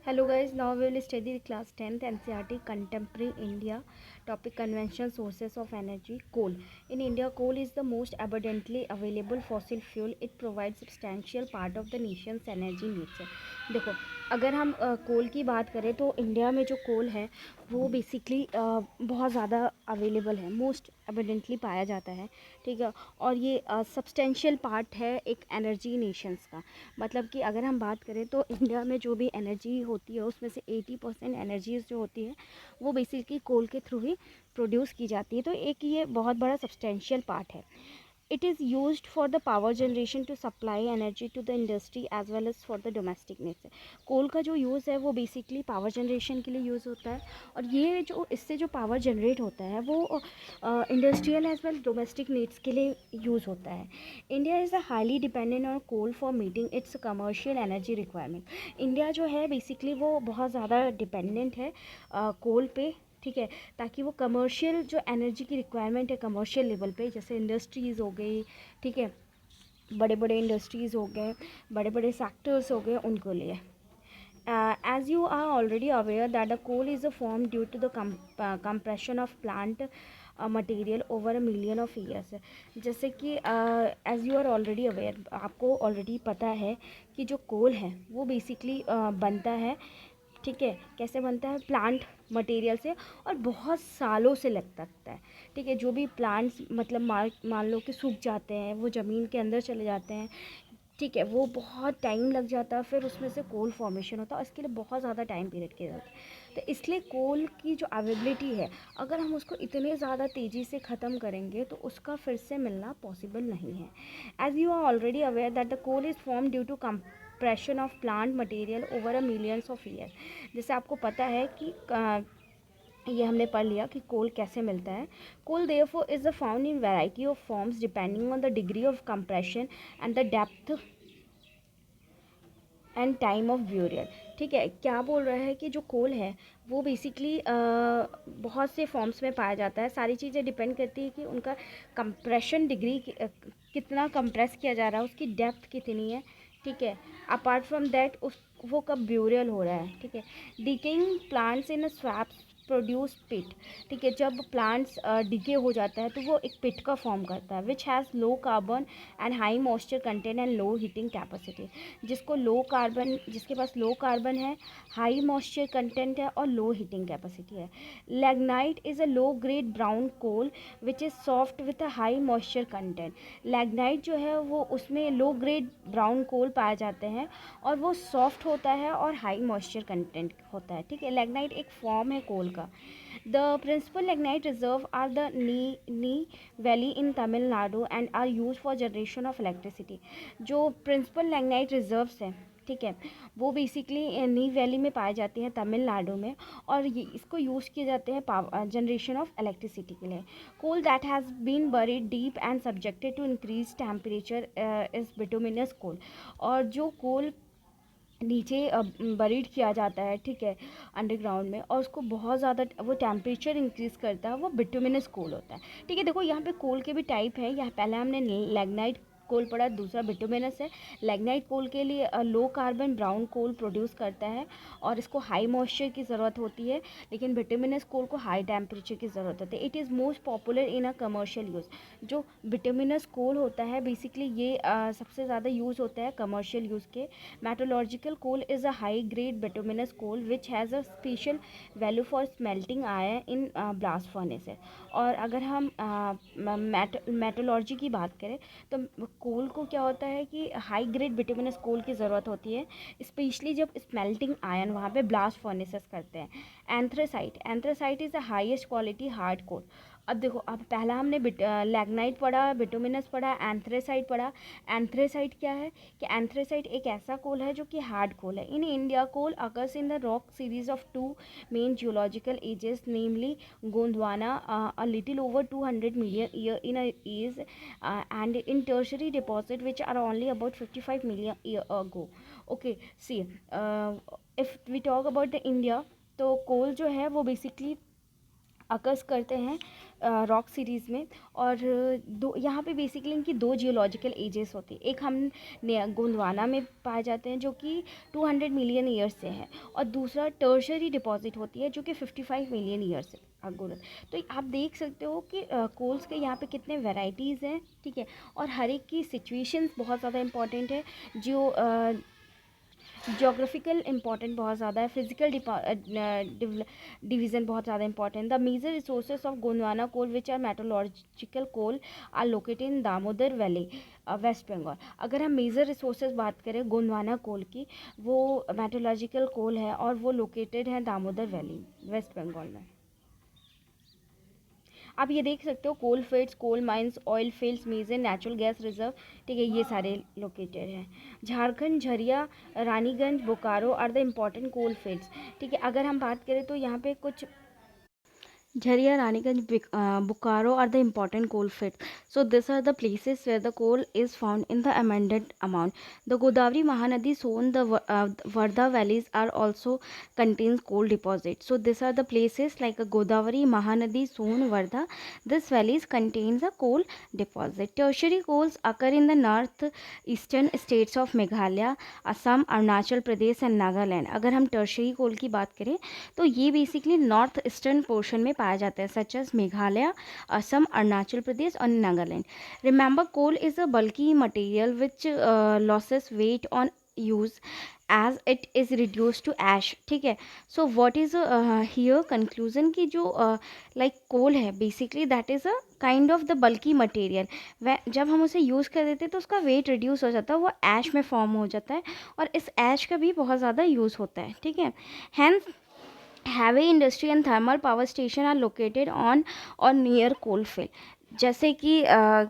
Hello guys, now we will study class 10th NCERT Contemporary India topic conventional sources of energy coal. In India, coal is the most abundantly available fossil fuel. It provides substantial part of the nation's energy needs. देखो, अगर हम कोल की बात करें तो India में जो कोल है वो बेसिकली बहुत ज़्यादा अवेलेबल है, मोस्ट एबिडेंटली पाया जाता है, ठीक है। और ये सब्सटेंशियल पार्ट है एक एनर्जी नेशंस का। मतलब कि अगर हम बात करें तो इंडिया में जो भी एनर्जी होती है उसमें से 80% एनर्जीज जो होती है वो बेसिकली कोल के थ्रू ही प्रोड्यूस की जाती है। तो एक ये बहुत बड़ा सब्सटेंशियल पार्ट है। It is used for the power generation to supply energy to the industry as well as for the domestic needs. कोल का जो यूज़ है वो बेसिकली पावर जनरेशन के लिए यूज़ होता है, और ये जो इससे जो पावर जनरेट होता है वो industrial as well domestic needs के लिए यूज़ होता है। India is a highly dependent on coal for meeting its commercial energy requirement. India जो है बेसिकली वो बहुत ज़्यादा डिपेंडेंट है कोल पे, ठीक है, ताकि वो कमर्शियल जो एनर्जी की रिक्वायरमेंट है कमर्शियल लेवल पे, जैसे इंडस्ट्रीज़ हो गई, ठीक है, बड़े बड़े इंडस्ट्रीज़ हो गए, बड़े बड़े सेक्टर्स हो गए, उनको लिए। As you are already aware that the coal is formed due to the compression of plant material over a million of years. जैसे कि as you are already aware, आपको ऑलरेडी पता है कि जो कोल है वो बेसिकली बनता है, ठीक है, कैसे बनता है, प्लांट मटेरियल से, और बहुत सालों से लग सकता है, ठीक है। जो भी प्लांट्स मतलब मान लो कि सूख जाते हैं, वो ज़मीन के अंदर चले जाते हैं, ठीक है, वो बहुत टाइम लग जाता है, फिर उसमें से कोल फॉर्मेशन होता है, इसके लिए बहुत ज़्यादा टाइम पीरियड की ज़रूरत है। तो इसलिए कोल की जो अवेलेबिलिटी है, अगर हम उसको इतने ज़्यादा तेज़ी से ख़त्म करेंगे तो उसका फिर से मिलना पॉसिबल नहीं है। As you are already aware that the coal is form due to compression of plant material over a millions of year. जैसे आपको पता है कि ये हमने पढ़ लिया कि कोल कैसे मिलता है। Coal therefore is found in variety of forms depending on the degree of compression and the depth and time of burial. ठीक है, क्या बोल रहा है कि जो कोल है वो बेसिकली बहुत से फॉर्म्स में पाया जाता है। सारी चीज़ें डिपेंड करती है कि उनका कंप्रेशन डिग्री कितना कंप्रेस किया जा रहा है, उसकी डेप्थ कितनी है, ठीक है। अपार्ट फ्रॉम दैट उस वो कब ब्यूरियल हो रहा है, ठीक है। Decaying plants in swamps produce peat, ठीक है, जब प्लांट्स डिके हो जाता है तो वो एक पिट का फॉर्म करता है, which has low carbon and high moisture content and low heating capacity. जिसको लो कार्बन, जिसके पास लो कार्बन है, हाई मॉइस्चर कंटेंट है और लो हीटिंग कैपेसिटी है। Lignite is a low grade brown coal which is soft with a high moisture content. Lignite जो है वो उसमें लो ग्रेड ब्राउन कोल पाए जाते हैं और वो सॉफ्ट होता है और हाई मॉइस्चर कंटेंट होता है, ठीक है। लैग्नाइट एक फॉर्म है कोल का। The principal lignite reserve are the Neyveli in Tamil Nadu and are use for generation of electricity. जो प्रिंसिपल lignite रिजर्व्स हैं, ठीक है, वो बेसिकली नी वैली में पाए जाते हैं तमिलनाडु में, और ये इसको यूज़ किए जाते हैं जनरेशन ऑफ इलेक्ट्रिसिटी के लिए। Coal that has been buried deep and subjected to increase temperature is bituminous coal. और जो कोल नीचे बरीड किया जाता है, ठीक है, अंडरग्राउंड में, और उसको बहुत ज़्यादा वो टेम्परेचर इंक्रीज़ करता है, वो बिटुमिनस कोल होता है, ठीक है। देखो यहाँ पे कोल के भी टाइप है, यहाँ पहले हमने लैग्नाइट कोल पड़ा, दूसरा बिटुमिनस है। लैग्नाइट कोल के लिए लो कार्बन ब्राउन कोल प्रोड्यूस करता है और इसको हाई मॉइस्चर की ज़रूरत होती है, लेकिन बिटुमिनस कोल को हाई टेम्परेचर की ज़रूरत होती है। It is most popular in a commercial use. जो बिटुमिनस कोल होता है बेसिकली ये सबसे ज़्यादा यूज़ होता है कमर्शियल यूज़ के। Metallurgical coal is a high-grade bituminous coal which has a special value for smelting iron in blast furnaces. और अगर हम मेटलर्जी की बात करें तो कोल को क्या होता है कि हाई ग्रेड बिटुमिनस कोल की ज़रूरत होती है, स्पेशली जब स्मेल्टिंग आयन वहाँ पे ब्लास्ट फर्नेसेस करते हैं। Anthracite, anthracite is the highest quality hard coal. अब देखो, अब पहला हमने लैग्नाइट पढ़ा, बिटुमिनस पढ़ा, एंथ्रेसाइट पढ़ा। एंथ्रेसाइट क्या है कि एंथ्रेसाइट एक ऐसा कोल है जो कि हार्ड कोल है। In India coal occurs in the rock series of two main geological ages, namely Gondwana a little over 200 million year in a is and in tertiary deposit which are only about 55 million year ago. Okay, see, if we talk about the India, तो कोल जो है वो basically occurs करते हैं rock series में। और दो यहाँ पे बेसिकली इनकी दो जियोलॉजिकल एजेस होती है। एक हम गोंडवाना में पाए जाते हैं जो कि 200 मिलियन ईयर्स से है, और दूसरा टर्शरी डिपॉजिट होती है जो कि 55 मिलियन ईयर्स से अगोर। तो आप देख सकते हो कि कोल्स के यहाँ पे कितने वेराइटीज़ हैं, ठीक है। और हर एक की सिचुएशंस बहुत ज़्यादा इंपॉर्टेंट है। जो जोग्राफिकल इंपॉर्टेंट बहुत ज़्यादा है, फिजिकल डिवीज़न बहुत ज़्यादा important. The major resources of Gondwana coal which are metallurgical coal are located in Damodar valley, West Bengal. अगर हम मेजर रिसोर्सेज बात करें गोंडवाना कोल की, वो मेटोलॉजिकल कोल है और वो लोकेटेड है दामोदर वैली, वेस्ट बंगाल में। आप ये देख सकते हो coal fields, coal mines, oil fields, major natural gas reserve, ठीक है, ये सारे लोकेटेड हैं। Jharkhand, Jharia, Raniganj, Bokaro are the important coal fields, ठीक है। अगर हम बात करें तो यहाँ पे कुछ Jharia, Raniganj, Bokaro are the important coal fields. So these are the places where the coal is found in the abundant amount. The Godavari, Mahanadi, Son, the Varda valleys are also contains coal deposits. So these are the places like Godavari, Mahanadi, Son, Varda. These valleys contains a coal deposit. Tertiary coals occur in the north eastern states of Meghalaya, Assam, Arunachal Pradesh and Nagaland. अगर हम tertiary coal की बात करें तो ये basically north eastern portion में पाया जाता है, सच एज मेघालय, असम, अरुणाचल प्रदेश और Nagaland. Remember coal is a bulky material which loses weight on use as it is reduce to ash, ठीक है। So what is here conclusion की जो लाइक कोल है basically that is a kind of the bulky material. वह जब हम उसे use कर देते हैं तो उसका वेट रिड्यूस हो जाता है, वो ऐश में फॉर्म हो जाता है, और इस ऐश का भी बहुत ज़्यादा यूज़ होता है, ठीक है। Hence heavy industry and thermal power station are located on or near coal field। जैसे कि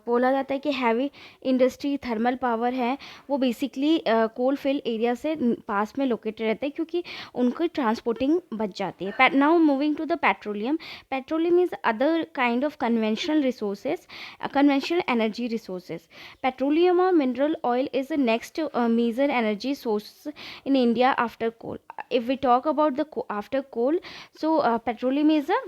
बोला जाता है कि हैवी इंडस्ट्री, थर्मल पावर है, वो बेसिकली कोल फील्ड एरिया से पास में लोकेटेड रहते हैं क्योंकि उनकी ट्रांसपोर्टिंग बच जाती है। Now moving to the petroleum. Petroleum is other kind of conventional resources, conventional energy resources. Petroleum और mineral oil is the next major energy source in India after coal. If we talk about the after coal, so petroleum is a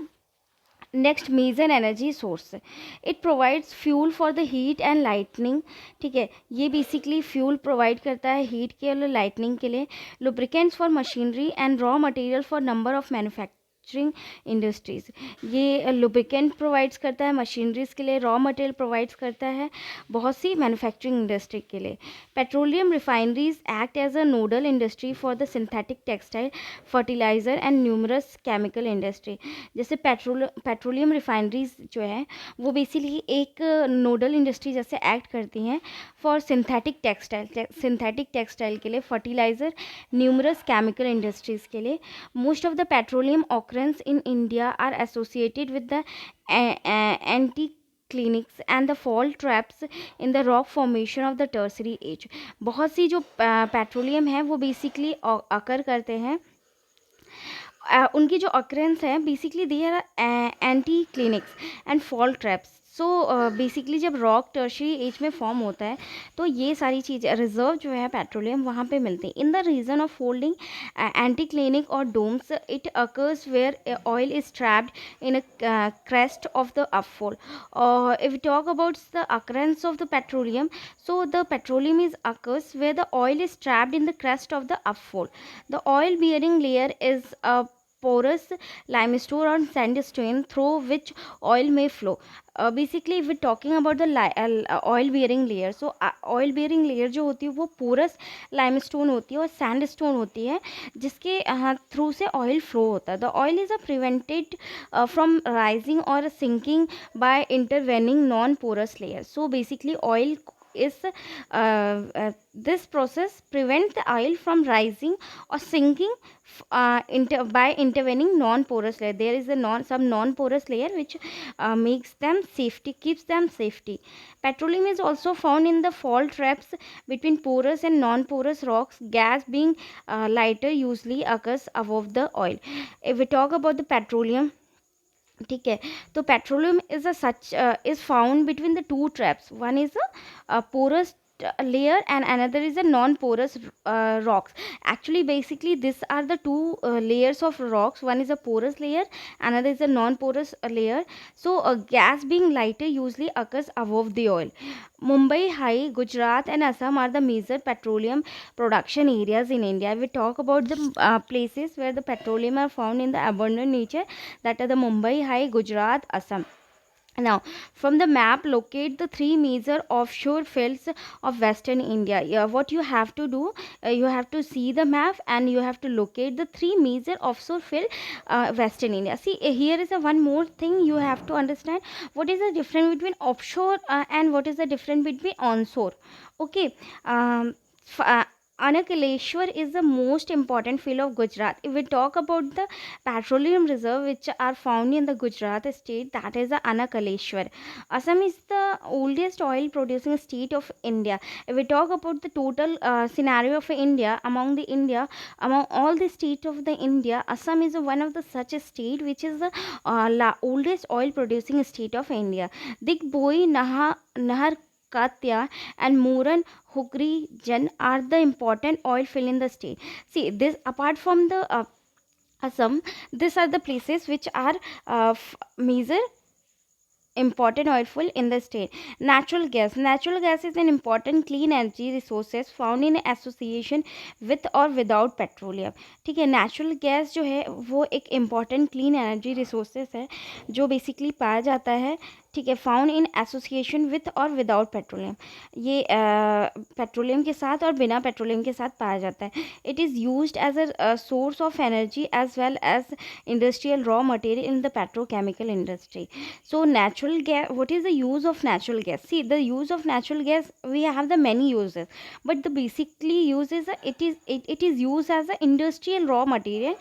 next major energy source. It provides fuel for the heat and lightning, ठीक है। ये basically fuel provide करता है heat के और lightning के लिए। Lubricants for machinery and raw material for number of manufacturing industries. ये लुब्रिकेंट प्रोवाइड्स करता है मशीनरीज के लिए, रॉ मटेरियल प्रोवाइड्स करता है बहुत सी मैन्युफैक्चरिंग इंडस्ट्री के लिए। Petroleum refineries act as a nodal industry for the synthetic textile, fertiliser and numerous chemical industry. जैसे पेट्रोलियम रिफाइनरीज जो है वो बेसिकली एक नोडल इंडस्ट्री जैसे एक्ट करती हैं फॉर सिंथेटिक टेक्सटाइल के लिए, फर्टिलाइजर, न्यूमरस केमिकल इंडस्ट्रीज़ के लिए। Most of the petroleum occurrences in India are associated with the anticlines and the fault traps in the rock formation of the tertiary age. बहुत सी जो petroleum है वो basically अकर करते हैं, उनकी जो अक्रेंस है basically they are anticlines and fault traps. So basically जब रॉक टर्शरी एज में फॉर्म होता है तो ये सारी चीज़ें रिजर्व जो है पेट्रोलियम वहाँ पे मिलते हैं। In the region of folding anti clinic और domes it occurs where oil is trapped in a crest of the upfold. If we talk about the occurrence of the petroleum, so the petroleum is occurs where the oil is trapped in the crest of the upfall. The oil bearing layer is a porous limestone or sandstone through which oil may flow. Basically if we're talking about the oil bearing layer, so oil bearing layer जो होती है वो porous limestone होती है और sandstone होती है जिसके थ्रू से ऑयल फ्लो होता है। The oil is prevented from rising or sinking by intervening non porous layer. So basically oil is this process prevent the oil from rising or sinking by intervening non-porous layer. There is a some non-porous layer which makes them safety, keeps them safety. Petroleum is also found in the fault traps between porous and non-porous rocks. Gas being lighter usually occurs above the oil. If we talk about the petroleum, ठीक है, तो petroleum is a such is found between the two traps. One is a porous layer and another is a non-porous rocks. Actually, basically, these are the two layers of rocks. One is a porous layer, another is a non-porous layer. So, gas being lighter usually occurs above the oil. Mumbai High, Gujarat, and Assam are the major petroleum production areas in India. We talk about the places where the petroleum are found in the abundant nature, that are the Mumbai High, Gujarat, Assam. Now, from the map, locate the three major offshore fields of Western India. Yeah, what you have to do, you have to see the map and you have to locate the three major offshore field Western India. See, here is a one more thing you have to understand. What is the difference between offshore and what is the difference between onshore? Okay. F- uh, Anakaleshwar is the most important field of Gujarat. If we talk about the petroleum reserve which are found in the Gujarat state, that is the Anakaleshwar. Assam is the oldest oil producing state of India. If we talk about the total scenario of India, among all the states of the India, Assam is one of the such a state which is the oldest oil producing state of India. Digboi, Nahar Katya and Muran Hugri Jan are the important oil field in the state. See, this apart from the Assam, these are the places which are major important oil field in the state. Natural gas is an important clean energy resources found in association with or without petroleum. ठीक है, natural gas जो है वो एक important clean energy resources है जो basically पाया जाता है, ठीक है, फाउंड इन एसोसिएशन विथ और विदाउट पेट्रोलियम. ये पेट्रोलियम के साथ और बिना पेट्रोलियम के साथ पाया जाता है. It is used as a source of energy as well as industrial raw material in the petrochemical industry. So natural gas, what is the use of natural gas? See, the use of natural gas, we have the many uses, but the basically use is it is used as an industrial raw material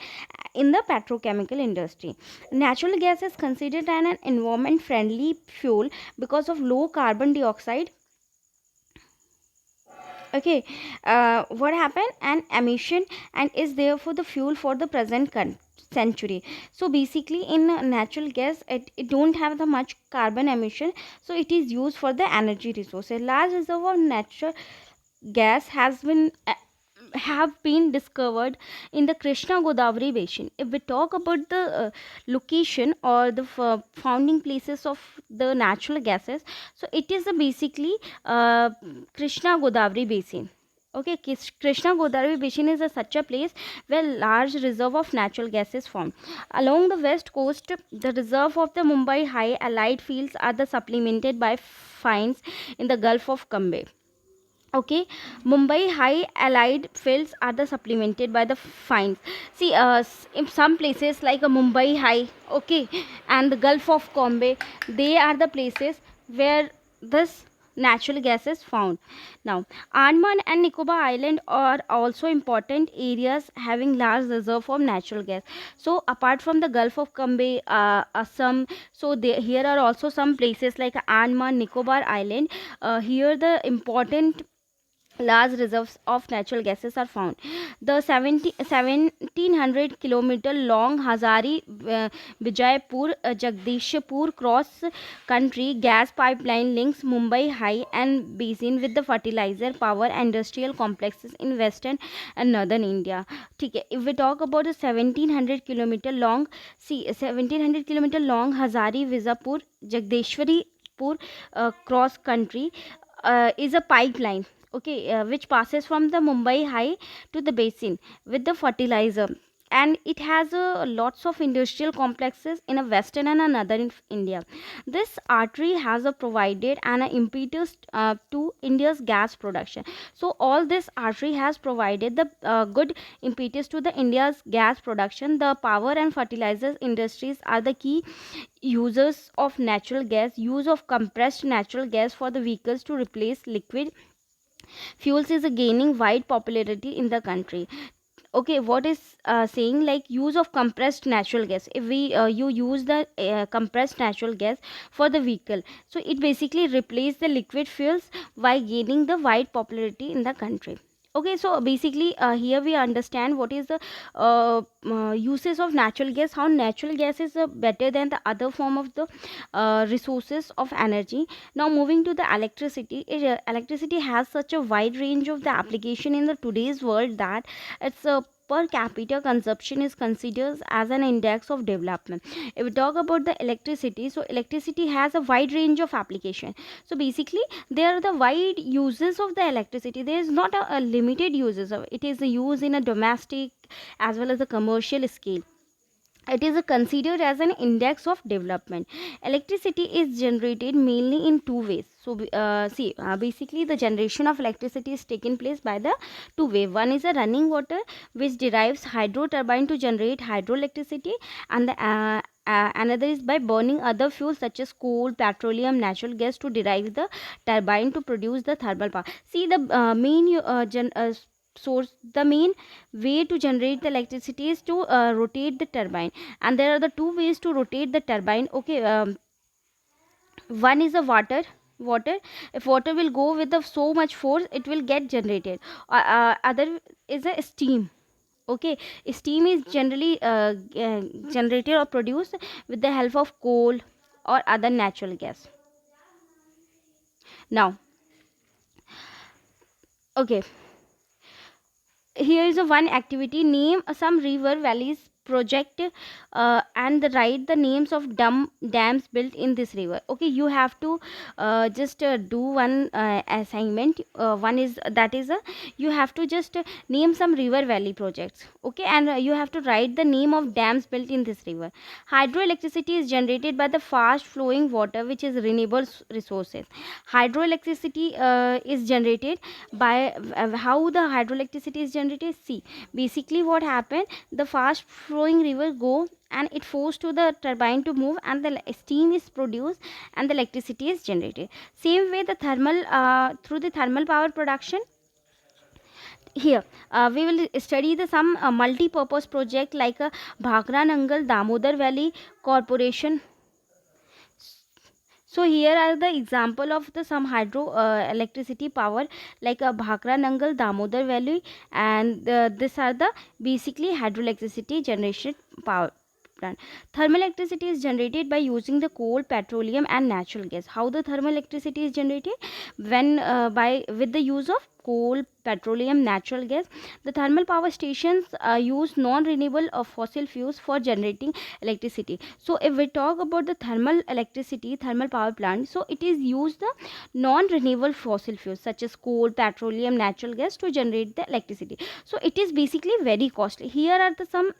in the petrochemical industry. Natural gas is considered an environment friendly fuel because of low carbon dioxide. Okay, what happened? An emission and is therefore the fuel for the present century. So basically in natural gas, it don't have the much carbon emission, so it is used for the energy resource. A large reservoir of natural gas has been have been discovered in the Krishna Godavari basin. If we talk about the location or the founding places of the natural gases, so it is basically Krishna Godavari basin. Okay, Krishna Godavari basin is such a place where large reserve of natural gas is formed. Along the west coast, the reserve of the Mumbai High allied fields are the supplemented by finds in the Gulf of Cambay. Okay, Mumbai High allied fields are the supplemented by the finds. See, in some places like a Mumbai High, okay, and the Gulf of Cambay, they are the places where this natural gas is found. Now, Andaman and Nicobar Island are also important areas having large reserve of natural gas. So, apart from the Gulf of Cambay, Assam, so here are also some places like Andaman, Nicobar Island. Here the important large reserves of natural gases are found. The 1700 kilometer long Hazari Vijaypur Jagdishpur cross country gas pipeline links Mumbai High and basin with the fertilizer power industrial complexes in western and northern India. ठीक है, if we talk about the 1700 kilometer long, see 1700 kilometer long Hazari Vijaypur Jagdishwaripur cross country is a pipeline, okay, which passes from the Mumbai High to the basin with the fertilizer, and it has lots of industrial complexes in a western and another in India. This artery has provided an impetus to India's gas production. So all this artery has provided the good impetus to the India's gas production. The power and fertilizers industries are the key users of natural gas. Use of compressed natural gas for the vehicles to replace liquid fuels is gaining wide popularity in the country. Okay, what is saying like use of compressed natural gas? If we you use the compressed natural gas for the vehicle, so it basically replace the liquid fuels while gaining the wide popularity in the country. Okay, so basically here we understand what is the uses of natural gas, how natural gas is better than the other form of the resources of energy. Now moving to the electricity, electricity has such a wide range of the application in the today's world that its per capita consumption is considered as an index of development. If we talk about the electricity, so electricity has a wide range of application. So basically there are the wide uses of the electricity. There is not a limited uses of it. Is a use in a domestic as well as a commercial scale. It is considered as an index of development. Electricity is generated mainly in two ways. So basically the generation of electricity is taken place by the two way. One is a running water which derives hydro turbine to generate hydroelectricity, and the another is by burning other fuels such as coal, petroleum, natural gas to derive the turbine to produce the thermal power. See the source, the main way to generate the electricity is to rotate the turbine, and there are the two ways to rotate the turbine. Okay, one is the water. If water will go with the so much force, it will get generated. Other is a steam. Okay, steam is generally generated or produced with the help of coal or other natural gas. Now, okay, here is a one activity. Name some river valleys project and write the names of dams built in this river. Okay, you have to just do one assignment. One is that is a you have to just name some river valley projects. Okay, and you have to write the name of dams built in this river. Hydroelectricity is generated by the fast flowing water which is renewable resources. Hydroelectricity is generated by how the hydroelectricity is generated. See, basically what happened, the fast flowing river go and it forced to the turbine to move, and the steam is produced and the electricity is generated. Same way the thermal through the thermal power production. Here we will study the some multi-purpose project like a Bhakra Nangal Damodar Valley Corporation. So here are the example of the some hydro electricity power like a Bhakra Nangal Damodar Valley, and these are the basically hydroelectricity generation power plant. Thermal electricity is generated by using the coal, petroleum and natural gas. How the thermal electricity is generated? When by with the use of coal, petroleum, natural gas. The thermal power stations use non-renewable fossil fuels for generating electricity. So if we talk about the thermal electricity, thermal power plant, so it is used the non-renewable fossil fuels such as coal, petroleum, natural gas to generate the electricity. So it is basically very costly. Here are the some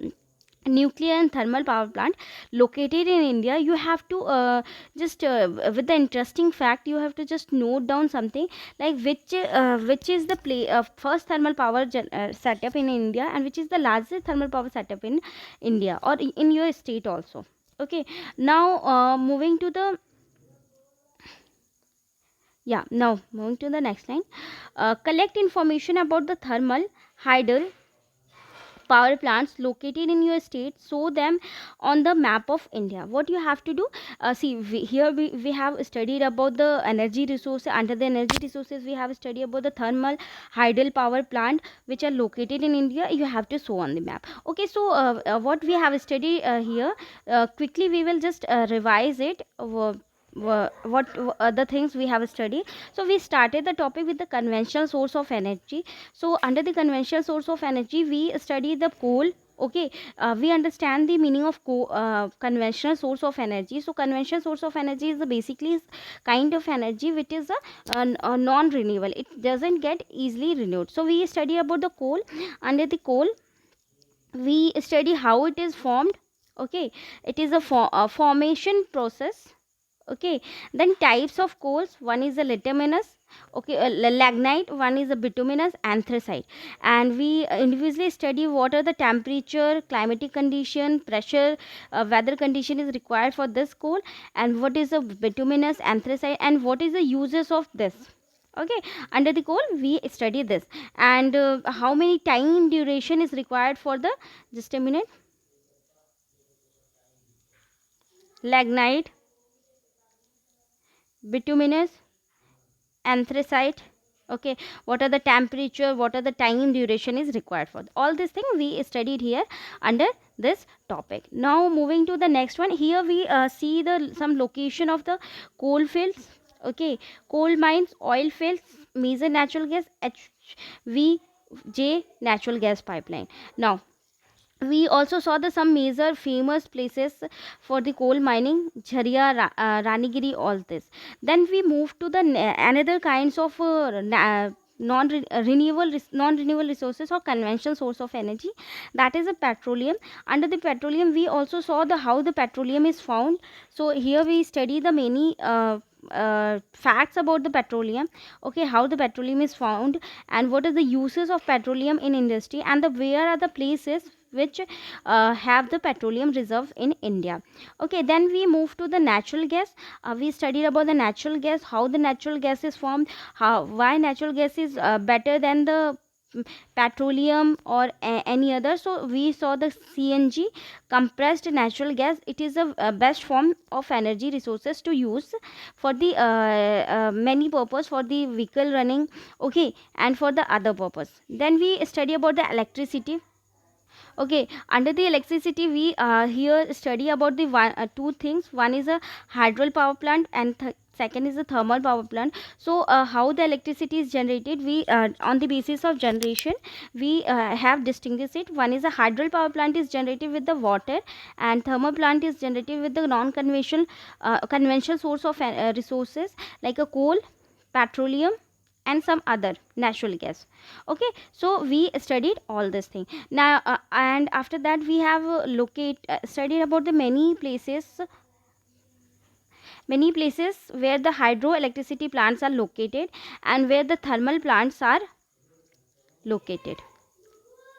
nuclear and thermal power plant located in India. You have to just with the interesting fact, you have to just note down something like which is the first thermal power setup in India, and which is the largest thermal power setup in India or in your state also. Okay, now moving to the now moving to the next line. Collect information about the thermal hydel power plants located in your state, show them on the map of India. What you have to do, here we have studied about the energy resources. Under the energy resources we have studied about the thermal hydel power plant which are located in India. You have to show on the map. Okay, so what we have studied here, quickly we will just revise it. What other things we have studied. So we started the topic with the conventional source of energy. So under the conventional source of energy we study the coal. Okay, we understand the meaning of conventional source of energy. So conventional source of energy is the basically is kind of energy which is a non renewable, it doesn't get easily renewed. So we study about the coal. Under the coal we study how it is formed. Okay, it is a formation process. Okay, then types of coals, one is a litiminous, okay, lignite, one is a bituminous, anthracite. And we individually study what are the temperature, climatic condition, pressure, weather condition is required for this coal, and what is the bituminous, anthracite, and what is the uses of this. Okay, under the coal we study this, and how many time duration is required for the, just a minute, lignite, bituminous, anthracite, Okay, what are the temperature, what are the time duration is required for all this thing we studied here under this topic. Now moving to the next one, here we see the some location of the coal fields. Okay, coal mines, oil fields, major natural gas, HVJ natural gas pipeline. Now we also saw the some major famous places for the coal mining, Jharia, Ranigiri, all this. Then we move to the another kinds of non renewable resources or conventional source of energy, that is a petroleum. Under the petroleum we also saw the how the petroleum is found. So here we study the many facts about the petroleum. Okay, how the petroleum is found and what are the uses of petroleum in industry, and the where are the places which have the petroleum reserve in India. Okay, then we move to the natural gas. We studied about the natural gas, how the natural gas is formed, how why natural gas is better than the petroleum or any other. So we saw the CNG, compressed natural gas. It is a best form of energy resources to use for the many purpose, for the vehicle running, okay, and for the other purpose. Then we study about the electricity. Okay, under the electricity we here study about the two things. One is a hydro power plant and second is a thermal power plant. So how the electricity is generated, we on the basis of generation we have distinguished it. One is a hydro power plant is generated with the water, and thermal plant is generated with the non conventional conventional source of resources like a coal, petroleum, and some other natural gas. Okay, so we studied all this thing now, and after that we have studied about the many places where the hydroelectricity plants are located and where the thermal plants are located.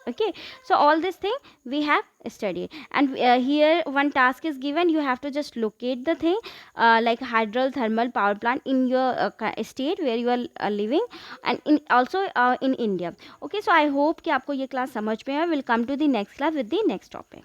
Okay, so all this thing we have studied, and here one task is given. You have to just locate the thing, like hydrothermal power plant in your state where you are living, and in also in India. Okay, so I hope कि आपको ये class समझ में आए. We'll come to the next class with the next topic.